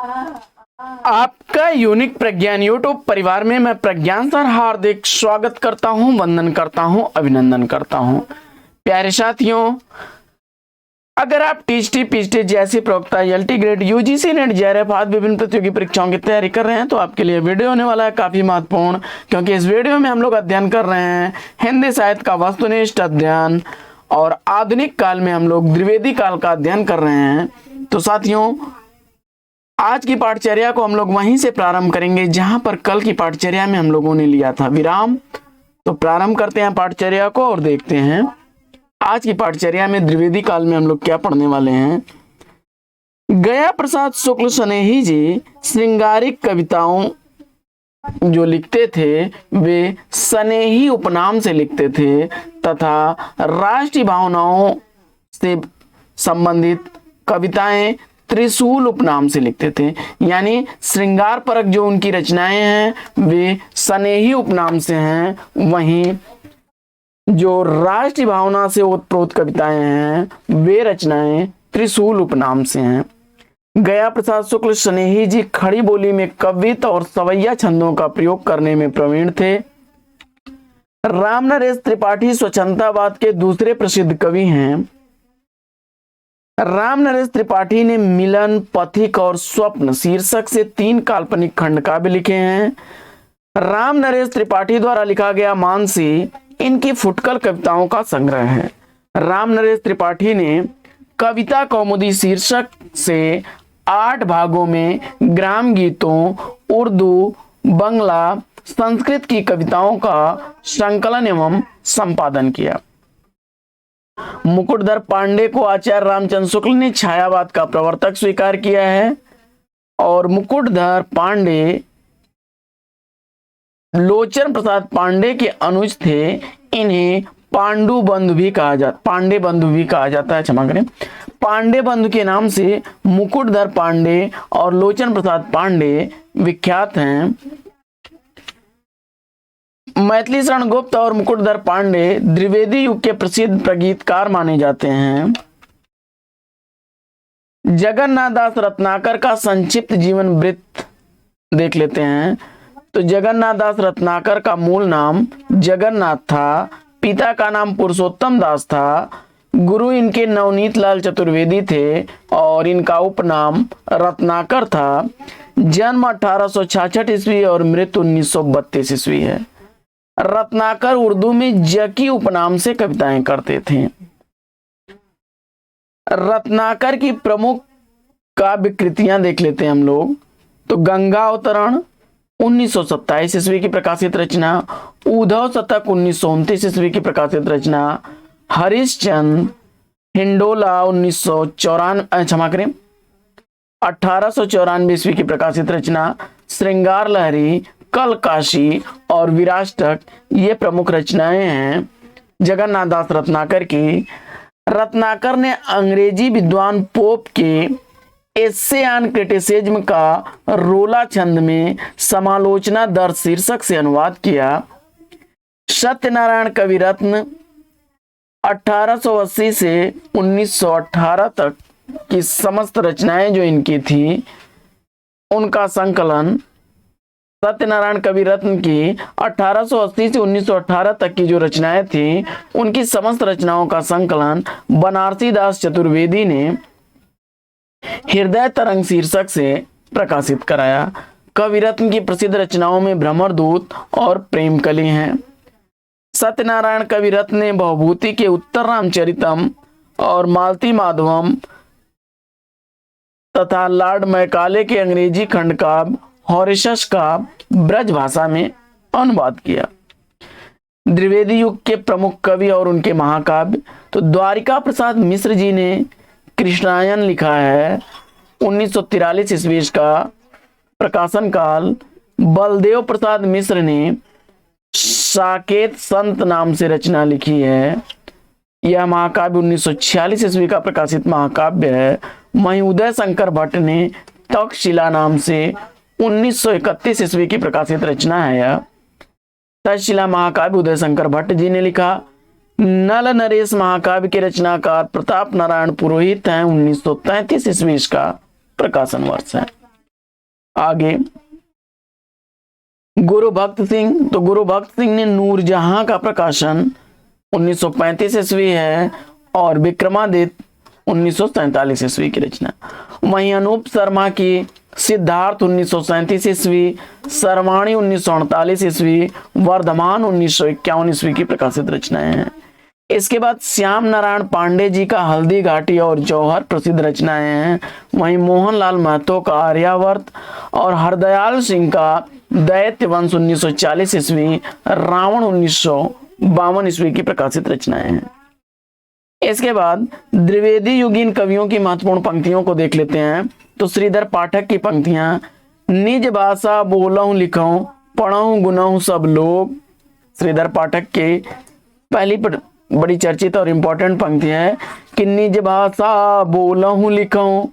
आपका यूनिक प्रज्ञान यूट्यूब परिवार में मैं प्रज्ञान सर हार्दिक स्वागत करता हूं, वंदन करता हूं, अभिनंदन करता हूं। प्यारे साथियों, अगर आप टीएचटी पीएचडी जैसी प्रवक्ता LT grade UGC net JRF आदि विभिन्न प्रतियोगी परीक्षाओं की तैयारी कर रहे हैं तो आपके लिए वीडियो होने वाला है काफी महत्वपूर्ण, क्योंकि इस वीडियो में हम लोग अध्ययन कर रहे हैं हिंदी साहित्य का वस्तुनिष्ठ अध्ययन और आधुनिक काल में हम लोग द्विवेदी काल का अध्ययन कर रहे हैं। तो साथियों, आज की पाठचर्या को हम लोग वहीं से प्रारंभ करेंगे जहां पर कल की पाठचर्या में हम लोगों ने लिया था विराम। तो प्रारंभ करते हैं पाठचर्या को और देखते हैं आज की पाठचर्या में द्विवेदी काल में हम लोग क्या पढ़ने वाले हैं। गया प्रसाद शुक्ल स्नेही जी श्रृंगारिक कविताओं जो लिखते थे वे स्नेही उपनाम से लिखते थे तथा राष्ट्रीय भावनाओं से संबंधित कविताएं त्रिशूल उपनाम से लिखते थे। यानी श्रृंगार परक जो उनकी रचनाएं हैं वे स्नेही उपनाम से हैं, वहीं जो राष्ट्रीय भावना से ओतप्रोत कविताएं हैं वे रचनाएं त्रिशूल उपनाम से हैं। गया प्रसाद शुक्ल स्नेही जी खड़ी बोली में कवित और सवैया छंदों का प्रयोग करने में प्रवीण थे। रामनरेश त्रिपाठी स्वच्छंदतावाद के दूसरे प्रसिद्ध कवि हैं। रामनरेश त्रिपाठी ने मिलन, पथिक और स्वप्न शीर्षक से 3 काल्पनिक खंड काव्य लिखे हैं। रामनरेश त्रिपाठी द्वारा लिखा गया मानसी इनकी फुटकल कविताओं का संग्रह है। रामनरेश त्रिपाठी ने कविता कौमुदी शीर्षक से 8 भागों में ग्राम गीतों, उर्दू, बंगला, संस्कृत की कविताओं का संकलन एवं संपादन किया। मुकुटधर पांडे को आचार्य रामचंद्र शुक्ल ने छायावाद का प्रवर्तक स्वीकार किया है और मुकुटधर पांडे लोचन प्रसाद पांडे के अनुज थे। इन्हें पांडे बंधु भी कहा जाता है, क्षमा करें। पांडे बंधु के नाम से मुकुटधर पांडे और लोचन प्रसाद पांडे विख्यात हैं। मैथिली शरण गुप्त और मुकुटधर पांडे द्विवेदी युग के प्रसिद्ध प्रगीतकार माने जाते हैं। जगन्नाथ दास रत्नाकर का संक्षिप्त जीवन वृत्त देख लेते हैं। तो जगन्नाथ दास रत्नाकर का मूल नाम जगन्नाथ था, पिता का नाम पुरुषोत्तम दास था, गुरु इनके नवनीत लाल चतुर्वेदी थे और इनका उपनाम रत्नाकर था। जन्म 1866 ईस्वी और मृत्यु 1932 ईस्वी है। रत्नाकर उर्दू में जकी उपनाम से कविताएं करते थे। रत्नाकर की प्रमुख काव्य कृतियां देख लेते हैं हम लोग। तो गंगा अवतरण 1927 ईस्वी की प्रकाशित रचना, उद्धव शतक 1929 ईस्वी की प्रकाशित रचना, हरिश्चंद्र हिंडोला 1894 ईस्वी की प्रकाशित रचना, श्रृंगार लहरी, कल काशी और विराष्टक ये प्रमुख रचनाएं हैं जगन्नाथ दास रत्नाकर की। रत्नाकर ने अंग्रेजी विद्वान पोप के एस्से ऑन क्रिटिसिज्म का रोला छंद में समालोचना दर शीर्षक से अनुवाद किया। सत्यनारायण कवि रत्न 1880 से 1918 तक की समस्त रचनाएं जो इनकी थी उनका संकलन, सत्यनारायण कवि रत्न की 1880 से 1918 तक की जो रचनाएं थी उनकी समस्त रचनाओं का संकलन बनारसी दास चतुर्वेदी ने हृदय तरंग शीर्षक से प्रकाशित कराया। कवि रत्न की प्रसिद्ध रचनाओं में भ्रमरदूत और प्रेमकली हैं। सत्यनारायण कवि रत्न ने भवभूति के उत्तर रामचरितम और मालती माधवम तथा लॉर्ड मैकाले के अंग्रेजी खंड काव्य हॉरेशस का ब्रज भाषा में अनुवाद किया। द्विवेदी युग के प्रमुख कवि और उनके महाकाव्य, तो द्वारिका प्रसाद मिश्र जी ने कृष्णायन लिखा है 1943 ईस्वी का प्रकाशन काल। बलदेव प्रसाद मिश्र ने साकेत संत नाम से रचना लिखी है। यह महाकाव्य 1946 ईस्वी का प्रकाशित महाकाव्य है। वहीं उदय शंकर भट्ट ने तक्षशिला नाम से 1931 ईस्वी की प्रकाशित रचना है। यह तक्षशिला महाकाव्य उदय शंकर भट्ट जी ने लिखा। नल नरेश महाकाव्य के रचनाकार प्रताप नारायण पुरोहित हैं। 1933 ईस्वी का प्रकाशन वर्ष है। आगे गुरु भक्त सिंह, तो गुरु भक्त सिंह ने नूरजहां का प्रकाशन 1935 ईस्वी है और विक्रमादित्य 1947 ईस्वी की रचना। वहीं अनूप शर्मा की सिद्धार्थ 1937 ईस्वी, सर्वाणी 1948 ईस्वी, वर्धमान 1951 ईस्वी की प्रकाशित रचनाएं हैं। इसके बाद श्याम नारायण पांडे जी का हल्दी घाटी और जौहर प्रसिद्ध रचनाएं हैं। वहीं मोहनलाल महतो का आर्यावर्त और हरदयाल सिंह का दैत्य वंश 1940 ईस्वी, रावण 1952 ईस्वी की प्रकाशित रचनाएं हैं। इसके बाद द्विवेदी युगीन कवियों की महत्वपूर्ण पंक्तियों को देख लेते हैं। तो श्रीधर पाठक की पंक्तियां, निज भाषा बोलऊं लिखऊं पढ़ऊं गुनऊं सब लोग। श्रीधर पाठक के पहली बड़ी चर्चित और इंपॉर्टेंट पंक्ति है कि निज भाषा बोलऊं लिखऊं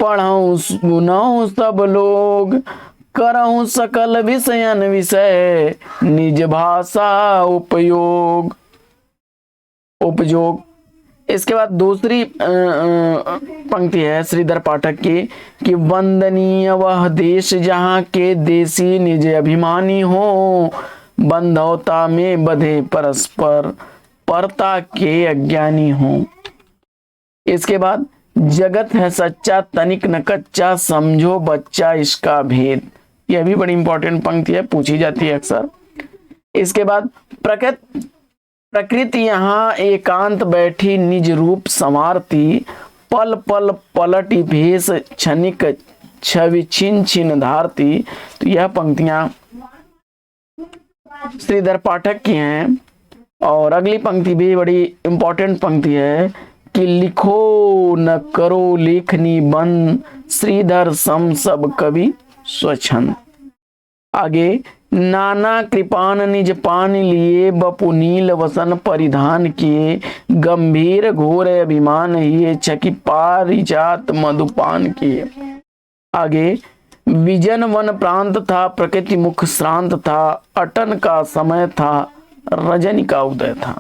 पढ़ऊं गुनऊं सब लोग, करऊं सकल विषयन विषय निज भाषा उपयोग। इसके बाद दूसरी पंक्ति है श्रीधर पाठक की कि वंदनीय वह देश जहाँ के देसी निज अभिमानी हो, बंधवता में बधे परस्पर परता के अज्ञानी हो। इसके बाद जगत है सच्चा तनिक न कच्चा, समझो बच्चा इसका भेद। यह भी बड़ी इंपॉर्टेंट पंक्ति है, पूछी जाती है अक्सर। इसके बाद प्रकृति यहाँ एकांत बैठी निज रूप संवारती, पल पल पलटी भेष क्षणिक छवि छिन छिन धारती। तो यह पंक्तियां श्रीधर पाठक की हैं। और अगली पंक्ति भी बड़ी इंपॉर्टेंट पंक्ति है कि लिखो न करो लेखनी बंद, श्रीधर सम सब कवि स्वच्छंद। आगे नाना कृपान निज पान लिए, बपु नील वसन परिधान किए, गंभीर घोर अभिमान हिए, छकी पारिजात मधुपान किए। आगे विजन वन प्रांत था, प्रकृति मुख श्रांत था, अटन का समय था, रजनी का उदय था।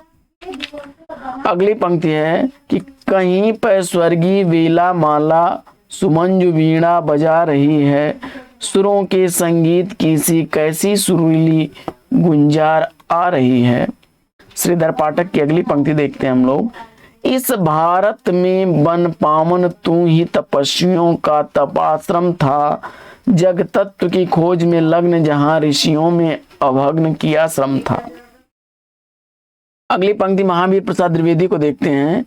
अगली पंक्ति है कि कहीं पर स्वर्गीय वेला माला, सुमंजु वीणा बजा रही है, सुरों के संगीत की सी कैसी सुरीली गुंजार आ रही है। श्रीधर पाठक की अगली पंक्ति देखते हैं हम लोग। इस भारत में बन पावन तू ही तपस्वियों का तपाश्रम था, जग तत्व की खोज में लग्न जहां ऋषियों में अभग्न किया श्रम था। अगली पंक्ति महावीर प्रसाद द्विवेदी को देखते हैं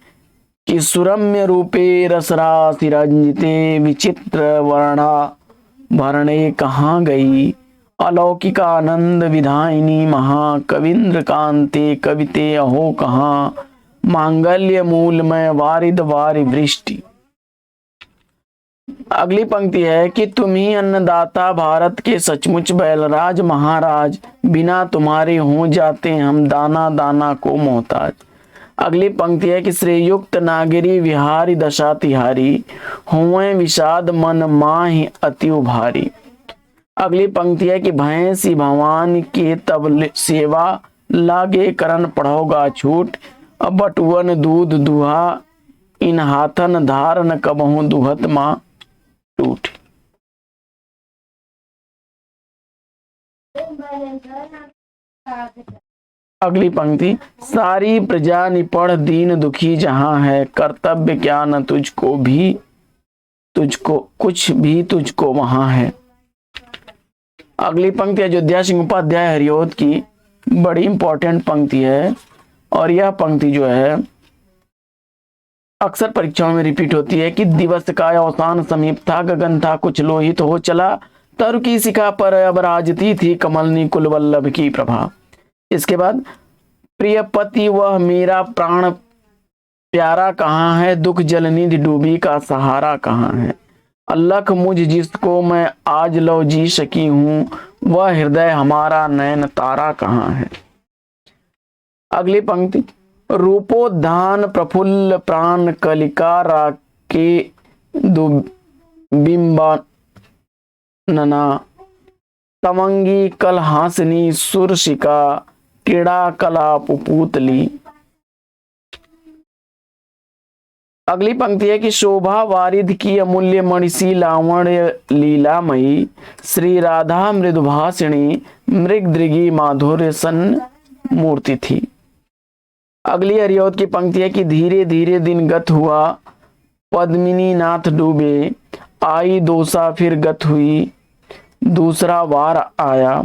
कि सुरम्य रूपे रसरासि रंजिते, विचित्र वर्णा भरणे कहाँ गई, अलौकिक आनंद विधायिनी महाकविंद्र कांते कविते अहो कहाँ, मांगल्य मूलमय वारिद वारि वृष्टि। अगली पंक्ति है कि तुम ही अन्नदाता भारत के सचमुच बैलराज महाराज, बिना तुम्हारे हो जाते हम दाना दाना को मोहताज। अगली पंक्ति है कि श्रेयुक्त नागरी विहारी दशा तिहारी, हुए विषाद मन माहि अति उभारी। अगली पंक्ति है कि भैंसी भगवान के तब सेवा, लागे करन पढ़ोगा छूट, अब बटुअन दूध दुहा, इन हाथन धारन कबहू दुहत माँ टूट। अगली पंक्ति सारी प्रजा निपढ़ दीन दुखी जहां है, कर्तव्य क्या न तुझको भी, तुझको कुछ भी तुझको वहां है। अगली पंक्ति अयोध्या सिंह उपाध्याय हरिओद की बड़ी इंपॉर्टेंट पंक्ति है और यह पंक्ति जो है अक्सर परीक्षाओं में रिपीट होती है कि दिवस का अवसान समीप था, गगन था कुछ लोहित हो चला, तरु की शिखा पर अब राजती थी कमलनी कुल वल्लभ की प्रभा। इसके बाद प्रिय पति वह मेरा प्राण प्यारा कहाँ है, दुख जलनिधि डूबी का सहारा कहाँ है, अल्लख मुझ जिसको मैं आज लो जी सकी हूं, वह हृदय हमारा नयन तारा कहाँ है। अगली पंक्ति रूपोद्धान प्रफुल्ल प्राण कलिका राके बिंबनना, तमंगी कलहासनी सुरशिका, क्रीड़ा कला पुपूतली। अगली पंक्ति है कि शोभा वारिध की अमूल्य मणिसी लावण्य लीलामयी, श्री राधा मृदुभाषिणी मृगदृगी माधुर्य सन मूर्ति थी। अगली हरिऔध की पंक्ति है कि धीरे धीरे दिन गत हुआ, पद्मिनी नाथ डूबे, आई दोसा फिर गत हुई, दूसरा वार आया।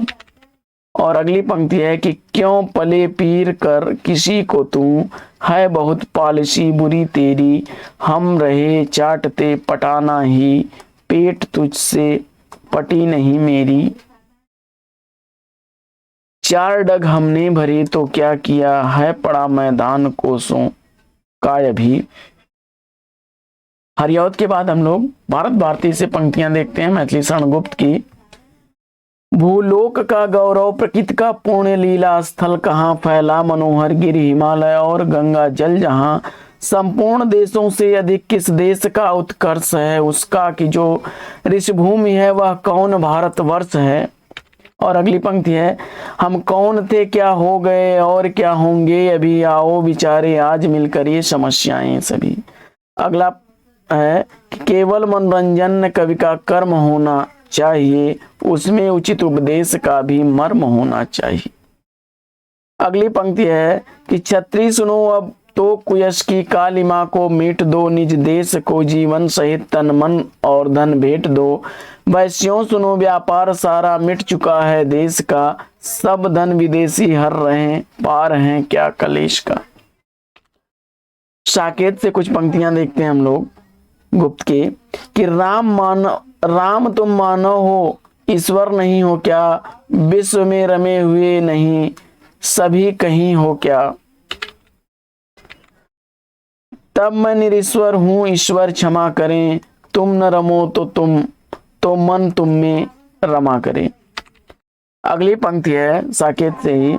और अगली पंक्ति है कि क्यों पले पीर कर किसी को तू, है बहुत पॉलिसी बुरी तेरी, हम रहे चाटते पटाना ही, पेट तुझसे पटी नहीं मेरी। चार डग हमने भरे तो क्या किया, है पड़ा मैदान कोसों का अभी। हरिऔध के बाद हम लोग भारत भारती से पंक्तियां देखते हैं मैथिली शरण गुप्त की। भूलोक का गौरव प्रकृति का पूर्ण लीला स्थल, कहाँ फैला मनोहर गिर हिमालय और गंगा जल, जहां संपूर्ण देशों से अधिक किस देश का उत्कर्ष है, उसका कि जो ऋषभूमि है वह कौन भारतवर्ष है। और अगली पंक्ति है, हम कौन थे क्या हो गए और क्या होंगे अभी, आओ विचारे आज मिलकर ये समस्याएं सभी। अगला है कि केवल मनोरंजन कवि का कर्म होना चाहिए, उसमें उचित उपदेश का भी मर्म होना चाहिए। अगली पंक्ति है कि छत्री सुनो अब तो कुयस की कालिमा को मिट दो, निज देश को जीवन सहित तन मन और धन भेंट दो। वैश्यों सुनो व्यापार सारा मिट चुका है देश का, सब धन विदेशी हर रहे पार हैं क्या कलेश का। साकेत से कुछ पंक्तियां देखते हैं हम लोग गुप्त के कि राम तुम मानव हो ईश्वर नहीं हो क्या, विश्व में रमे हुए नहीं सभी कहीं हो क्या। तब मैं निरीश्वर हूं ईश्वर क्षमा करें, तुम न रमो तो मन तुम में रमा करे। अगली पंक्ति है साकेत से ही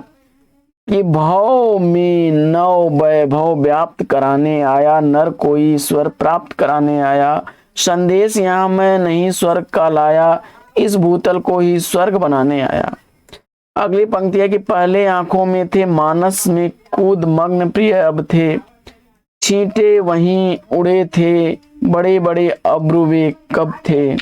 कि भव में नव वैभव व्याप्त कराने आया, नर कोई ईश्वर प्राप्त कराने आया। संदेश यहाँ मैं नहीं स्वर्ग का लाया, इस भूतल को ही स्वर्ग बनाने आया। अगली पंक्ति है कि पहले आंखों में थे मानस में कूद मग्न प्रिय, अब थे छींटे वहीं उड़े थे, बड़े बड़े अब्रु वे कब थे।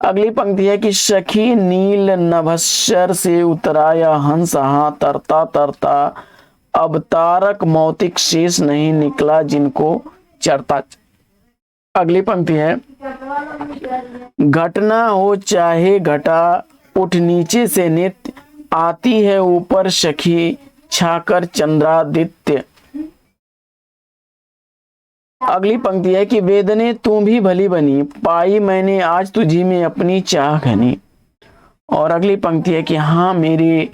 अगली पंक्ति है कि सखी नील नभस्सर से उतराया हंस, हाँ तरता तरता अब तारक मौतिक शेष नहीं निकला जिनको चरता। अगली पंक्ति है घटना हो चाहे घटा उठ नीचे से नित्य, आती है ऊपर सखी छाकर चंद्रादित्य। अगली पंक्ति है कि वेदने तू भी भली बनी, पाई मैंने आज तुझी में अपनी चाह घनी। और अगली पंक्ति है कि हाँ मेरे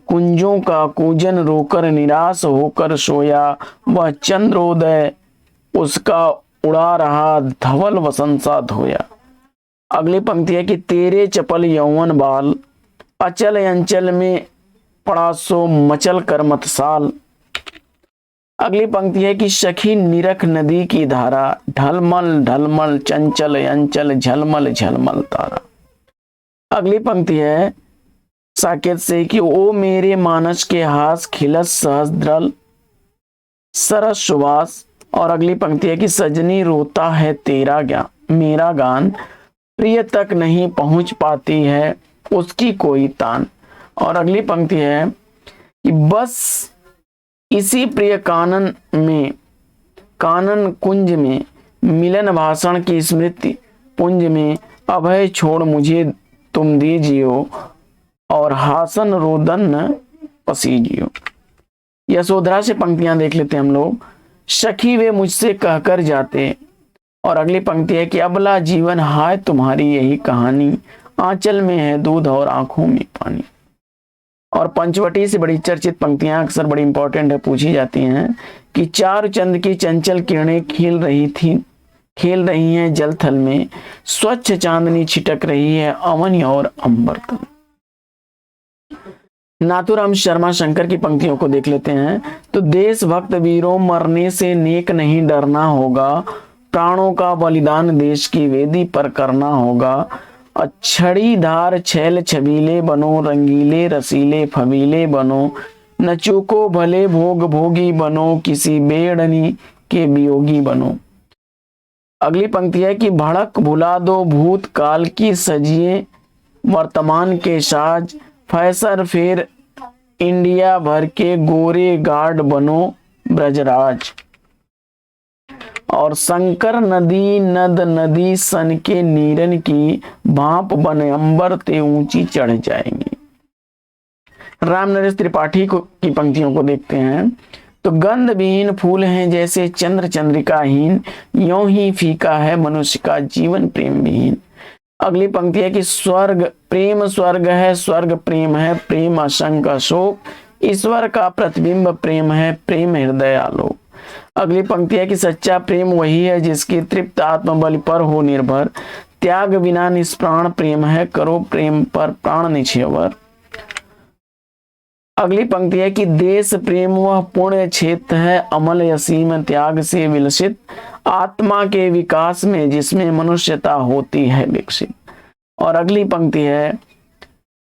कुंजों का कूजन रोकर निराश होकर सोया, वह चंद्रोदय उसका उड़ा रहा धवल वसंत सा धोया। अगली पंक्ति है कि तेरे चपल यौवन बाल, अचल अंचल में पड़ा सो मचल कर मतसाल। अगली पंक्ति है कि सखी निरख नदी की धारा, ढलमल ढलमल चंचल अंचल झलमल झलमल तारा। अगली पंक्ति है साकेत से कि ओ मेरे मानस के हास खिलस सहस्द्रल सरस सुवास। और अगली पंक्ति है कि सजनी रोता है तेरा ज्ञान मेरा गान, प्रिय तक नहीं पहुंच पाती है उसकी कोई तान। और अगली पंक्ति है कि बस इसी प्रिय कानन में कानन कुंज में मिलन भाषण की स्मृति पुंज में, अभय छोड़ मुझे तुम दीजियो और हासन रोदन पसीजियो। यशोधरा से पंक्तियां देख लेते हैं हम लोग। सखी वे मुझसे कहकर जाते। और अगली पंक्ति है कि अबला जीवन हाय तुम्हारी यही कहानी, आंचल में है दूध और आंखों में पानी। और पंचवटी से बड़ी चर्चित पंक्तियां अक्सर बड़ी इंपॉर्टेंट है, पूछी जाती हैं कि चार चंद की चंचल किरणें खेल रही हैं जल थल में, स्वच्छ चांदनी छिटक रही है अवन और अंबर तल। नाथुराम शर्मा शंकर की पंक्तियों को देख लेते हैं। तो देशभक्त वीरों मरने से नेक नहीं डरना होगा, प्राणों का बलिदान देश की वेदी पर करना होगा। अछड़ी धार छैल छबीले बनो, रंगीले रसीले फबीले बनो, न चूको भले भोग भोगी बनो, किसी बेड़नी के वियोगी बनो। अगली पंक्ति है कि भड़क भुला दो भूतकाल की सजिए वर्तमान के साज, फैसर फेर इंडिया भर के गोरे गार्ड बनो ब्रजराज। और शंकर नदी नद नदी सन के नीरन की भाप बन अंबर ते ऊंची चढ़ जाएंगी। राम नरेश त्रिपाठी की पंक्तियों को देखते हैं तो गंध विहीन फूल हैं जैसे चंद्र चंद्रिकाहीन, यों ही फीका है मनुष्य का जीवन प्रेम विहीन। अगली पंक्ति है कि स्वर्ग प्रेम स्वर्ग है, स्वर्ग प्रेम है, प्रेम असंग अशोक, ईश्वर का प्रतिबिंब प्रेम है, प्रेम हृदय आलोक। अगली पंक्ति है कि सच्चा प्रेम वही है जिसकी तृप्त आत्मबल पर हो निर्भर, त्याग बिना निष्प्राण प्रेम है, करो प्रेम पर प्राण निछेवर। अगली पंक्ति है कि देश प्रेम वह पुण्य क्षेत्र है, अमल असीम त्याग से विलसित, आत्मा के विकास में जिसमें मनुष्यता होती है विकसित। और अगली पंक्ति है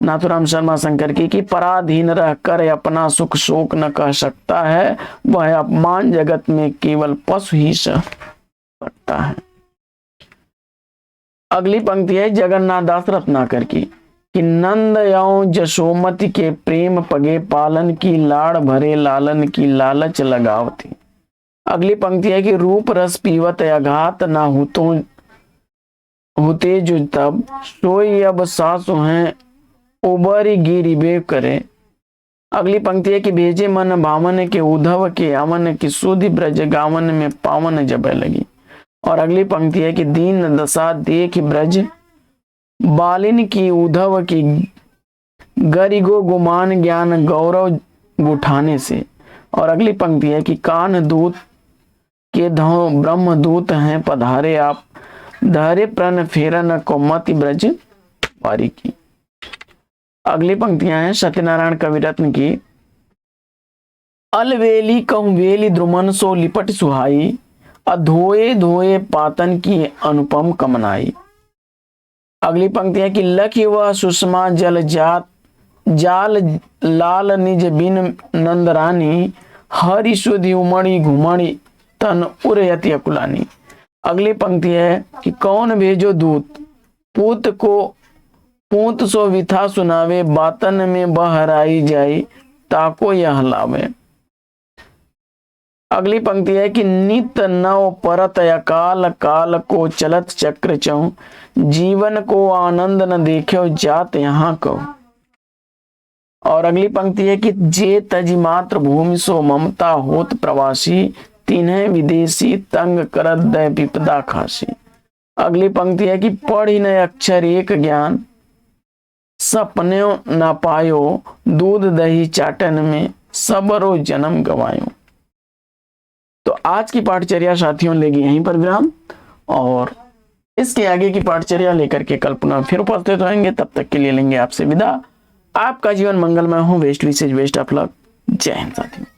नाथुराम शर्मा शंकर की कि पराधीन रह कर अपना सुख शोक न कह सकता है, वह अपमान जगत में केवल पशु ही सह सकता है। अगली पंक्ति है जगन्नाथ दास रत्नाकर की कि नंद एवं जशोमति के प्रेम पगे पालन की, लाड़ भरे लालन की लालच लगाव थी। अगली पंक्ति है कि रूप रस पीवत अघात ना होते जो तब, सोई अब सासु हैं उबरी गिरी बे करे। अगली पंक्ति है कि भेजे मन भावन के उधव के अमन की सुधि ब्रज गावन में पावन जब लगी। और अगली पंक्ति है कि दीन दशा देख ब्रज बालिन की उधव की, गरिगो गुमान ज्ञान गौरव गुठाने से। और अगली पंक्ति है कि कान दूत के धौ ब्रह्म दूत हैं पधारे आप, धरे प्रण फेरन को मति ब्रज वारी की। अगली पंक्तियां हैं सत्यनारायण कविरत्न की, अलवेली कहूं वेली द्रुमन सो लिपट सुहाई, अधोए धोए पातन की अनुपम कमनाई। अगली पंक्ति है कि लखी व सुषमा जल जात जाल लाल निज बिन नंदरानी, हरि सुधि उमड़ी घुमड़ी तन उरयति अकुलानी। अगली पंक्ति है कि कौन भेजो दूत पूत सो विथा सुनावे, बातन में बहराई जाई ताको यह लावे। अगली पंक्ति है कि नित नव परत अकाल, काल को चलत चक्र चौ, जीवन को आनंद न देखो जात यहाँ को। और अगली पंक्ति है कि जे तज मात्र भूमि सो ममता होत प्रवासी, तिन्हें विदेशी तंग करत दय विपदा खासी। अगली पंक्ति है कि पढ़ी न अक्षर एक ज्ञान, सपने न पायो दूध दही चाटन में, सबरो जन्म गवायो। तो आज की पाठचर्या साथियों लेगी यहीं पर विराम, और इसके आगे की पाठचर्या लेकर के कल पुनः फिर उपस्थित होंगे। तब तक के लिए लेंगे आपसे विदा। आपका जीवन मंगलमय हो। वेस्ट विशेष बेस्ट ऑफ लक। जय हिंद साथियों।